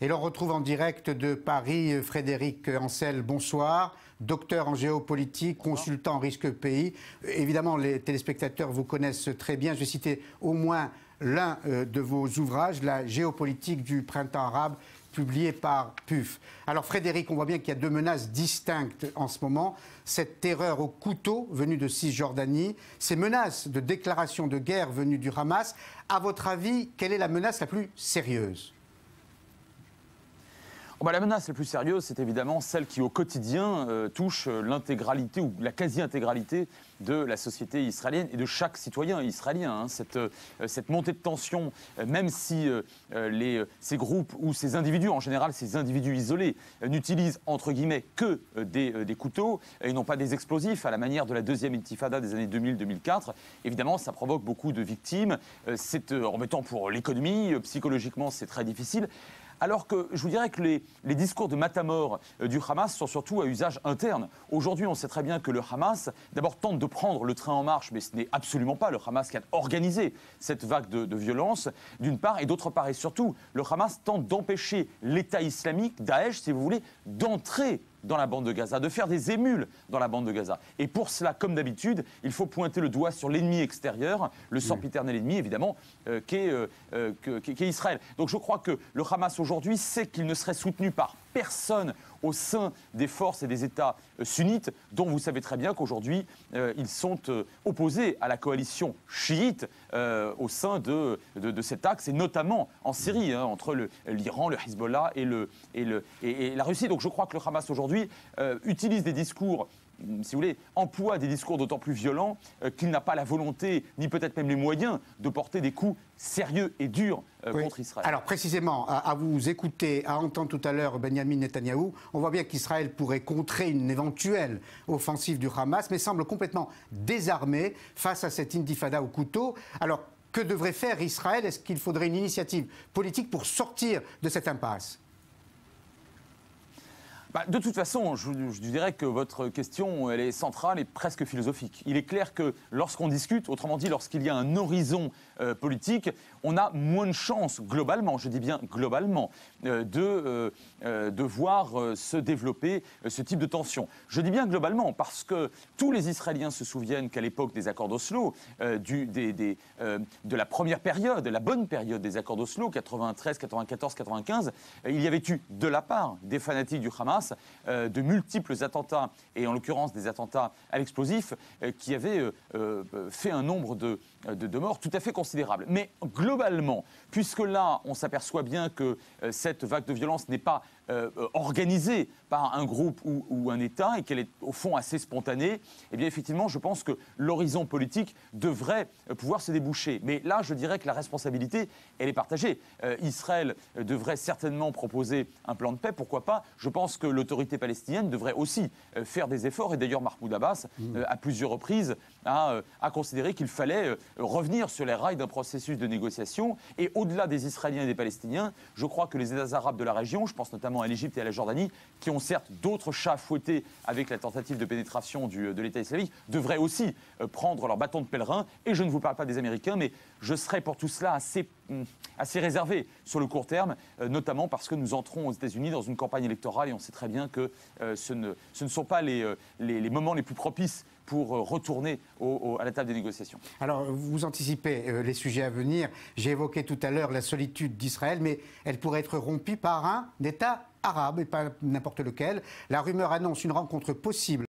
Et l'on retrouve en direct de Paris Frédéric Ancel, bonsoir. Docteur en géopolitique, consultant en risque pays. Évidemment, les téléspectateurs vous connaissent très bien. Je vais citer au moins l'un de vos ouvrages, La géopolitique du printemps arabe, publié par PUF. Alors Frédéric, on voit bien qu'il y a deux menaces distinctes en ce moment. Cette terreur au couteau venue de Cisjordanie, ces menaces de déclaration de guerre venues du Hamas. À votre avis, quelle est la menace la plus sérieuse ? La menace la plus sérieuse, c'est évidemment celle qui, au quotidien, touche l'intégralité ou la quasi-intégralité de la société israélienne et de chaque citoyen israélien. Cette montée de tension, même si ces groupes ou ces individus, en général ces individus isolés, n'utilisent entre guillemets que des couteaux et non pas des explosifs, à la manière de la deuxième intifada des années 2000-2004, évidemment, ça provoque beaucoup de victimes. C'est embêtant pour l'économie, psychologiquement, c'est très difficile. Alors que je vous dirais que les discours de matamor du Hamas sont surtout à usage interne. Aujourd'hui, on sait très bien que le Hamas, d'abord, tente de prendre le train en marche, mais ce n'est absolument pas le Hamas qui a organisé cette vague de violence, d'une part, et d'autre part, et surtout, le Hamas tente d'empêcher l'État islamique, Daesh, si vous voulez, d'entrer dans la bande de Gaza, de faire des émules dans la bande de Gaza. Et pour cela, comme d'habitude, il faut pointer le doigt sur l'ennemi extérieur, le sempiternel ennemi, évidemment, qu'est Israël. Donc je crois que le Hamas aujourd'hui sait qu'il ne serait soutenu par personne au sein des forces et des États sunnites, dont vous savez très bien qu'aujourd'hui, ils sont opposés à la coalition chiite au sein de cet axe, et notamment en Syrie, entre l'Iran, le Hezbollah et la Russie. Donc je crois que le Hamas aujourd'hui utilise des discours, si vous voulez, emploie des discours d'autant plus violents qu'il n'a pas la volonté, ni peut-être même les moyens, de porter des coups sérieux et durs contre Israël. Alors précisément, à vous écouter, à entendre tout à l'heure Benyamin Netanyahou, on voit bien qu'Israël pourrait contrer une éventuelle offensive du Hamas, mais semble complètement désarmé face à cette intifada au couteau. Alors, que devrait faire Israël? Est-ce qu'il faudrait une initiative politique pour sortir de cette impasse? De toute façon, je dirais que votre question, elle est centrale et presque philosophique. Il est clair que lorsqu'on discute, autrement dit, lorsqu'il y a un horizon politique, on a moins de chances, globalement, je dis bien globalement, de voir se développer ce type de tension. Je dis bien globalement parce que tous les Israéliens se souviennent qu'à l'époque des accords d'Oslo, de la première période, la bonne période des accords d'Oslo, 93, 94, 95, il y avait eu de la part des fanatiques du Hamas de multiples attentats, et en l'occurrence des attentats à l'explosif, qui avaient fait un nombre de morts tout à fait considérable. Mais globalement, puisque là, on s'aperçoit bien que cette vague de violence n'est pas organisée par un groupe ou un État et qu'elle est au fond assez spontanée, eh bien effectivement, je pense que l'horizon politique devrait pouvoir se déboucher. Mais là, je dirais que la responsabilité, elle est partagée. Israël devrait certainement proposer un plan de paix, pourquoi pas. Je pense que l'autorité palestinienne devrait aussi faire des efforts, et d'ailleurs Mahmoud Abbas, à plusieurs reprises, a considéré qu'il fallait revenir sur les rails d'un processus de négociation. Et au-delà des Israéliens et des Palestiniens, je crois que les États arabes de la région, je pense notamment à l'Égypte et à la Jordanie, qui ont certes d'autres chats à fouetter avec la tentative de pénétration de l'État islamique, devraient aussi prendre leur bâton de pèlerin. Et je ne vous parle pas des Américains, mais je serais pour tout cela assez réservé sur le court terme, notamment parce que nous entrons aux États-Unis dans une campagne électorale et on sait très bien que ce ne sont pas les moments les plus propices pour retourner à la table des négociations. Alors, vous anticipez les sujets à venir. J'ai évoqué tout à l'heure la solitude d'Israël, mais elle pourrait être rompue par un État arabe, et pas n'importe lequel. La rumeur annonce une rencontre possible